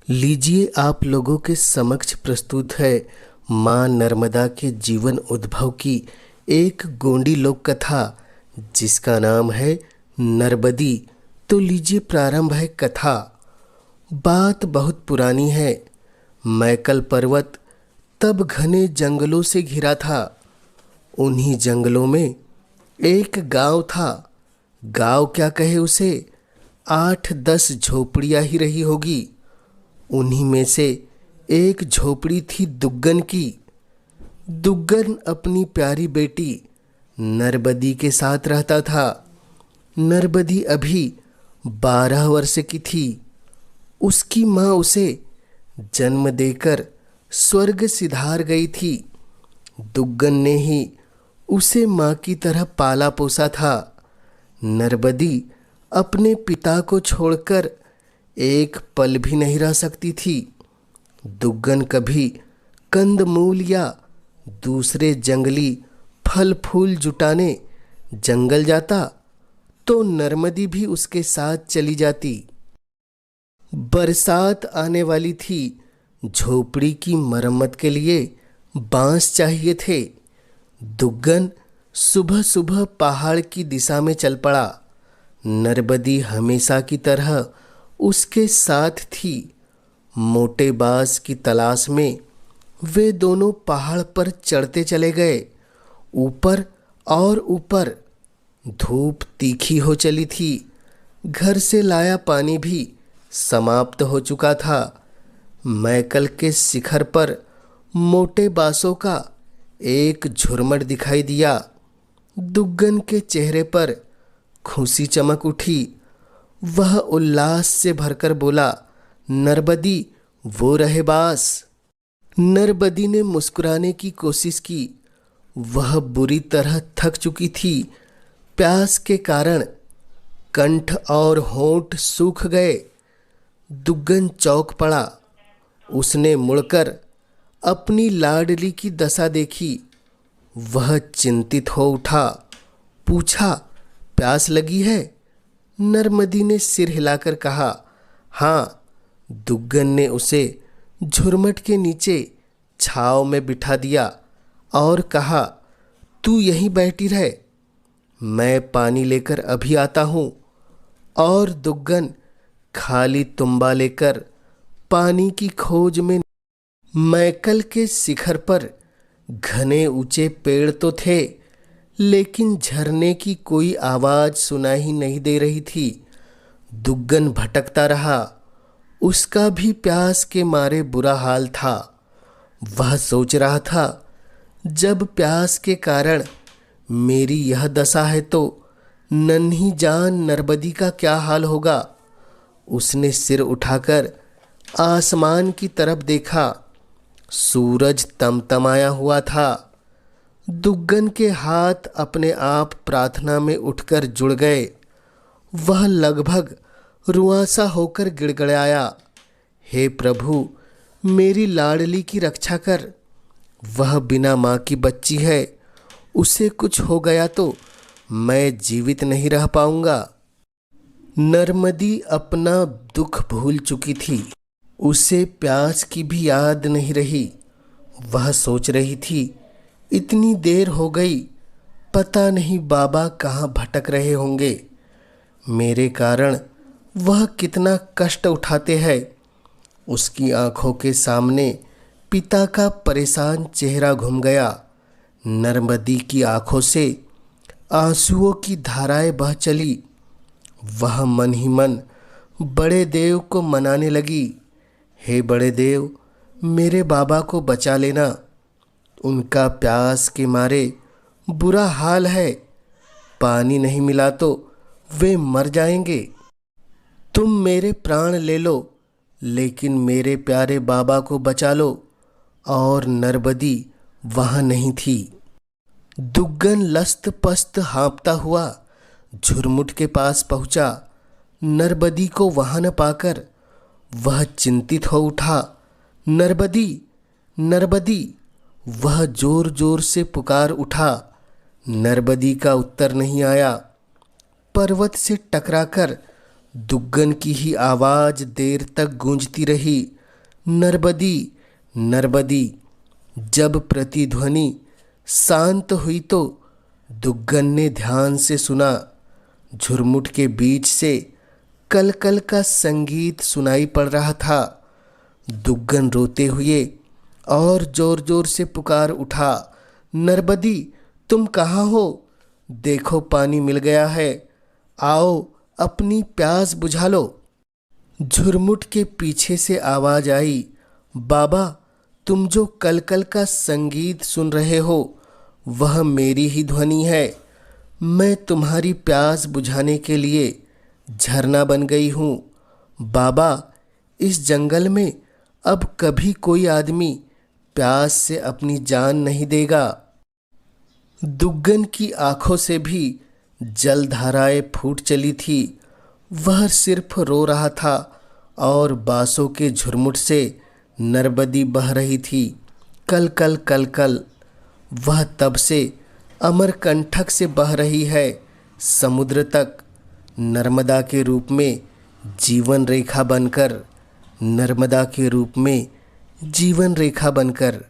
लीजिए आप लोगों के समक्ष प्रस्तुत है माँ नर्मदा के जीवन उद्भव की एक गोंडी लोक कथा जिसका नाम है नर्बदी। तो लीजिए प्रारंभ है कथा। बात बहुत पुरानी है। मैकल पर्वत तब घने जंगलों से घिरा था। उन्हीं जंगलों में एक गांव था। गांव क्या कहे उसे, 8-10 झोपड़ियां ही रही होगी। उन्हीं में से एक झोपड़ी थी दुग्गन की। दुग्गन अपनी प्यारी बेटी नर्बदी के साथ रहता था। नर्बदी अभी 12 वर्ष की थी। उसकी माँ उसे जन्म देकर स्वर्ग सिधार गई थी। दुग्गन ने ही उसे माँ की तरह पाला पोसा था। नर्बदी अपने पिता को छोड़कर एक पल भी नहीं रह सकती थी। दुग्गन कभी कंदमूल या दूसरे जंगली फल फूल जुटाने जंगल जाता तो नर्मदी भी उसके साथ चली जाती। बरसात आने वाली थी। झोपड़ी की मरम्मत के लिए बांस चाहिए थे। दुग्गन सुबह सुबह पहाड़ की दिशा में चल पड़ा। नर्बदी हमेशा की तरह उसके साथ थी। मोटे बांस की तलाश में वे दोनों पहाड़ पर चढ़ते चले गए। ऊपर और ऊपर धूप तीखी हो चली थी। घर से लाया पानी भी समाप्त हो चुका था। मैकल के शिखर पर मोटे बांसों का एक झुरमुट दिखाई दिया। दुग्गन के चेहरे पर खुशी चमक उठी। वह उल्लास से भरकर बोला, नर्बदी, वो रहे बांस। नर्बदी ने मुस्कुराने की कोशिश की। वह बुरी तरह थक चुकी थी। प्यास के कारण कंठ और होंठ सूख गए। दुग्गन चौंक पड़ा। उसने मुड़कर अपनी लाडली की दशा देखी। वह चिंतित हो उठा। पूछा, प्यास लगी है? नर्मदी ने सिर हिलाकर कहा, हाँ। दुग्गन ने उसे झुरमुट के नीचे छांव में बिठा दिया और कहा, तू यहीं बैठी रह, मैं पानी लेकर अभी आता हूँ। और दुग्गन खाली तुंबा लेकर पानी की खोज में। मैकल के शिखर पर घने ऊंचे पेड़ तो थे, लेकिन झरने की कोई आवाज सुनाई नहीं दे रही थी। दुग्गन भटकता रहा। उसका भी प्यास के मारे बुरा हाल था। वह सोच रहा था, जब प्यास के कारण मेरी यह दशा है तो नन्ही जान नर्बदी का क्या हाल होगा। उसने सिर उठाकर आसमान की तरफ देखा। सूरज तमतमाया हुआ था। दुग्गन के हाथ अपने आप प्रार्थना में उठकर जुड़ गए। वह लगभग रुआंसा होकर गिड़गिड़ाया, हे प्रभु, मेरी लाडली की रक्षा कर। वह बिना माँ की बच्ची है। उसे कुछ हो गया तो मैं जीवित नहीं रह पाऊंगा। नर्मदी अपना दुख भूल चुकी थी। उसे प्यास की भी याद नहीं रही। वह सोच रही थी, इतनी देर हो गई, पता नहीं बाबा कहाँ भटक रहे होंगे। मेरे कारण वह कितना कष्ट उठाते हैं। उसकी आंखों के सामने पिता का परेशान चेहरा घूम गया। नर्मदी की आंखों से आंसुओं की धाराएं बह चली। वह मन ही मन बड़े देव को मनाने लगी, हे बड़े देव, मेरे बाबा को बचा लेना। उनका प्यास के मारे बुरा हाल है। पानी नहीं मिला तो वे मर जाएंगे। तुम मेरे प्राण ले लो, लेकिन मेरे प्यारे बाबा को बचा लो। और नर्बदी वहाँ नहीं थी। दुग्गन लस्त पस्त हाँफता हुआ झुरमुट के पास पहुंचा। नर्बदी को वहाँ न पाकर वह चिंतित हो उठा। नर्बदी, नर्बदी, वह जोर जोर से पुकार उठा। नर्बदी का उत्तर नहीं आया। पर्वत से टकराकर दुग्गन की ही आवाज देर तक गूंजती रही, नर्बदी नर्बदी। जब प्रतिध्वनि शांत हुई तो दुग्गन ने ध्यान से सुना। झुरमुट के बीच से कलकल का संगीत सुनाई पड़ रहा था। दुग्गन रोते हुए और जोर जोर से पुकार उठा, नर्बदी तुम कहाँ हो? देखो पानी मिल गया है, आओ अपनी प्यास बुझा लो। झुरमुट के पीछे से आवाज आई, बाबा तुम जो कलकल का संगीत सुन रहे हो वह मेरी ही ध्वनि है। मैं तुम्हारी प्यास बुझाने के लिए झरना बन गई हूँ। बाबा इस जंगल में अब कभी कोई आदमी प्यास से अपनी जान नहीं देगा। दुग्गन की आंखों से भी जलधाराएं फूट चली थी। वह सिर्फ रो रहा था और बांसों के झुरमुट से नर्बदी बह रही थी, कल कल कल कल। वह तब से अमरकंटक से बह रही है समुद्र तक, नर्मदा के रूप में जीवन रेखा बनकर, नर्मदा के रूप में जीवन रेखा बनकर।